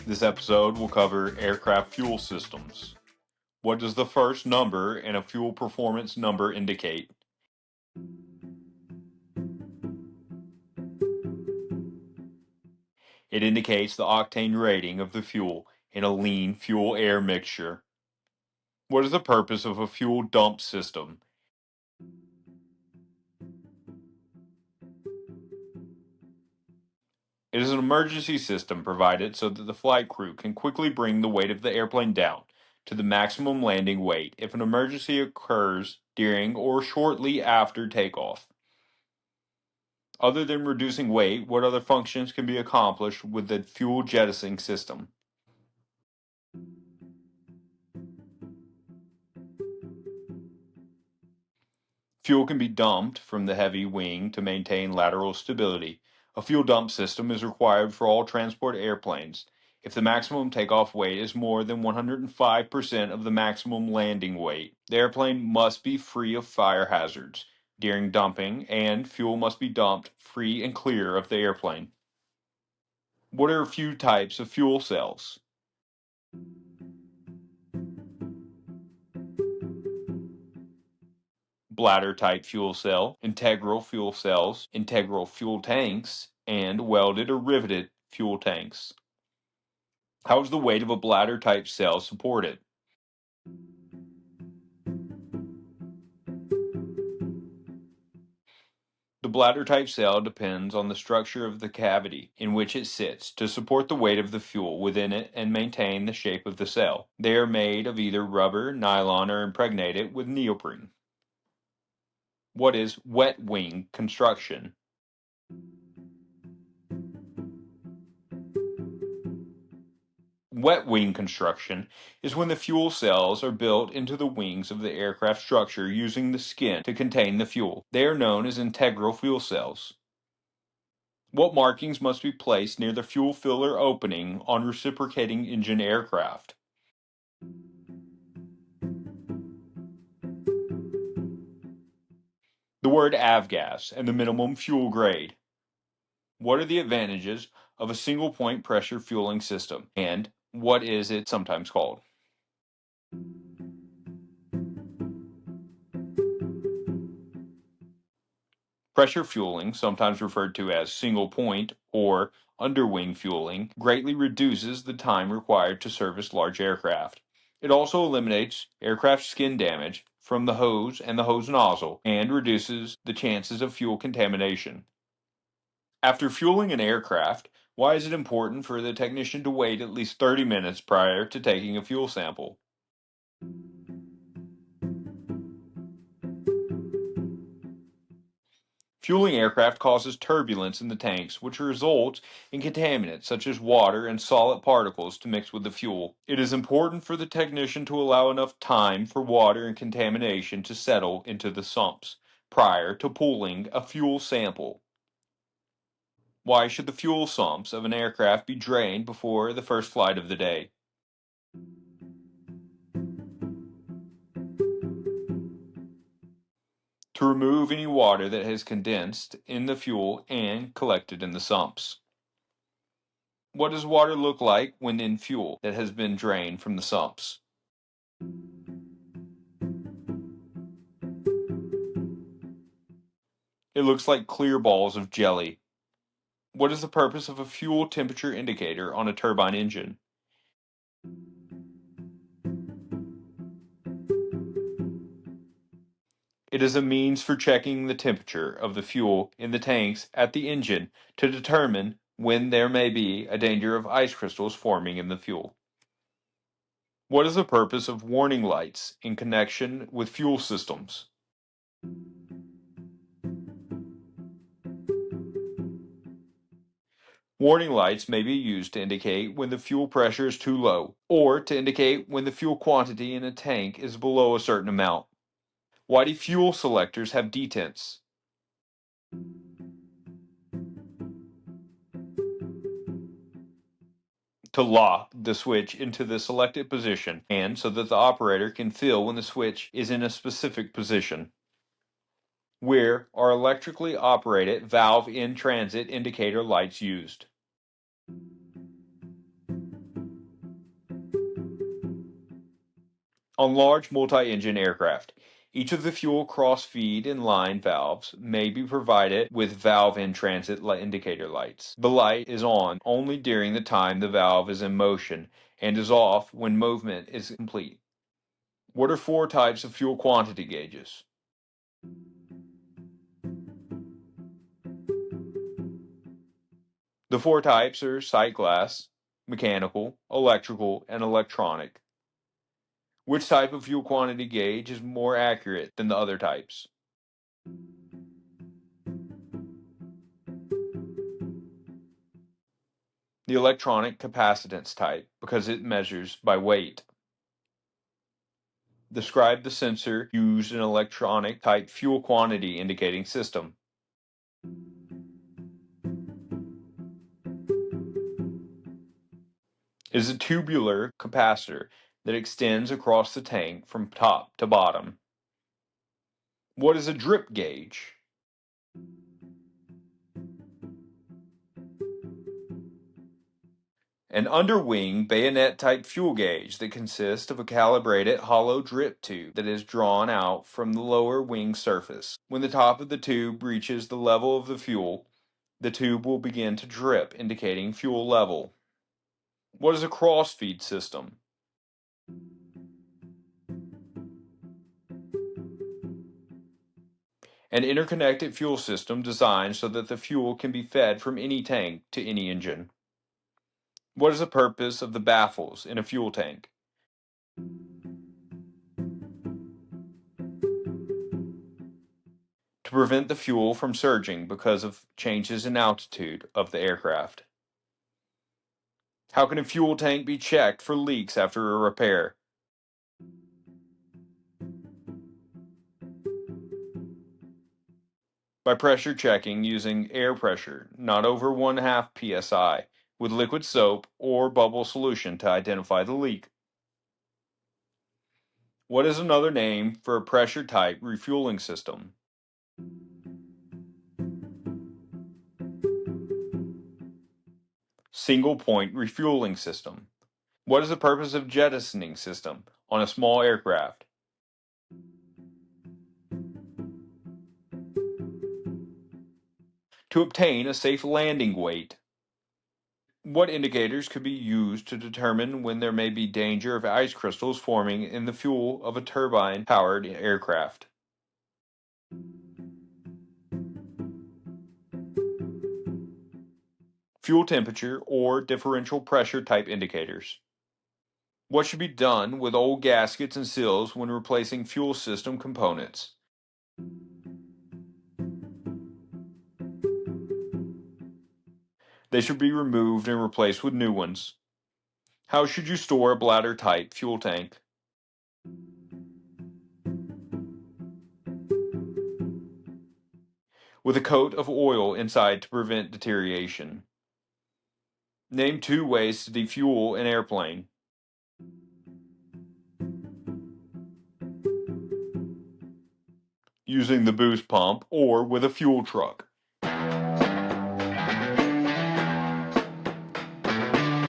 This episode will cover aircraft fuel systems. What does the first number in a fuel performance number indicate? It indicates the octane rating of the fuel in a lean fuel-air mixture. What is the purpose of a fuel dump system? It is an emergency system provided so that the flight crew can quickly bring the weight of the airplane down to the maximum landing weight if an emergency occurs during or shortly after takeoff. Other than reducing weight, what other functions can be accomplished with the fuel jettisoning system? Fuel can be dumped from the heavy wing to maintain lateral stability. A fuel dump system is required for all transport airplanes if the maximum takeoff weight is more than 105% of the maximum landing weight. The airplane must be free of fire hazards during dumping, and fuel must be dumped free and clear of the airplane. What are a few types of fuel cells? Bladder-type fuel cell, integral fuel cells, integral fuel tanks, and welded or riveted fuel tanks. How is the weight of a bladder-type cell supported? The bladder-type cell depends on the structure of the cavity in which it sits to support the weight of the fuel within it and maintain the shape of the cell. They are made of either rubber, nylon, or impregnated with neoprene. What is wet wing construction? Wet wing construction is when the fuel cells are built into the wings of the aircraft structure using the skin to contain the fuel. They are known as integral fuel cells. What markings must be placed near the fuel filler opening on reciprocating engine aircraft? The word avgas and the minimum fuel grade. What are the advantages of a single point pressure fueling system, and what is it sometimes called? Pressure fueling, sometimes referred to as single point or underwing fueling, greatly reduces the time required to service large aircraft. It also eliminates aircraft skin damage from the hose and the hose nozzle and reduces the chances of fuel contamination. After fueling an aircraft, why is it important for the technician to wait at least 30 minutes prior to taking a fuel sample? Fueling aircraft causes turbulence in the tanks, which results in contaminants such as water and solid particles to mix with the fuel. It is important for the technician to allow enough time for water and contamination to settle into the sumps prior to pulling a fuel sample. Why should the fuel sumps of an aircraft be drained before the first flight of the day? To remove any water that has condensed in the fuel and collected in the sumps. What does water look like when in fuel that has been drained from the sumps? It looks like clear balls of jelly. What is the purpose of a fuel temperature indicator on a turbine engine? It is a means for checking the temperature of the fuel in the tanks at the engine to determine when there may be a danger of ice crystals forming in the fuel. What is the purpose of warning lights in connection with fuel systems? Warning lights may be used to indicate when the fuel pressure is too low, or to indicate when the fuel quantity in a tank is below a certain amount. Why do fuel selectors have detents? To lock the switch into the selected position, and so that the operator can feel when the switch is in a specific position. Where are electrically operated valve in transit indicator lights used? On large multi-engine aircraft, each of the fuel cross-feed and line valves may be provided with valve-in-transit indicator lights. The light is on only during the time the valve is in motion and is off when movement is complete. What are four types of fuel quantity gauges? The four types are sight glass, mechanical, electrical, and electronic. Which type of fuel quantity gauge is more accurate than the other types? The electronic capacitance type, because it measures by weight. Describe the sensor used in electronic type fuel quantity indicating system. It is a tubular capacitor that extends across the tank from top to bottom. What is a drip gauge? An underwing bayonet-type fuel gauge that consists of a calibrated hollow drip tube that is drawn out from the lower wing surface. When the top of the tube reaches the level of the fuel, the tube will begin to drip, indicating fuel level. What is a cross-feed system? An interconnected fuel system designed so that the fuel can be fed from any tank to any engine. What is the purpose of the baffles in a fuel tank? To prevent the fuel from surging because of changes in altitude of the aircraft. How can a fuel tank be checked for leaks after a repair? By pressure checking using air pressure, not over 1/2 psi, with liquid soap or bubble solution to identify the leak. What is another name for a pressure type refueling system? Single point refueling system. What is the purpose of jettisoning system on a small aircraft? To obtain a safe landing weight. What indicators could be used to determine when there may be danger of ice crystals forming in the fuel of a turbine-powered aircraft? Fuel temperature or differential pressure type indicators. What should be done with old gaskets and seals when replacing fuel system components? They should be removed and replaced with new ones. How should you store a bladder type fuel tank? With a coat of oil inside to prevent deterioration. Name two ways to defuel an airplane. Using the boost pump or with a fuel truck.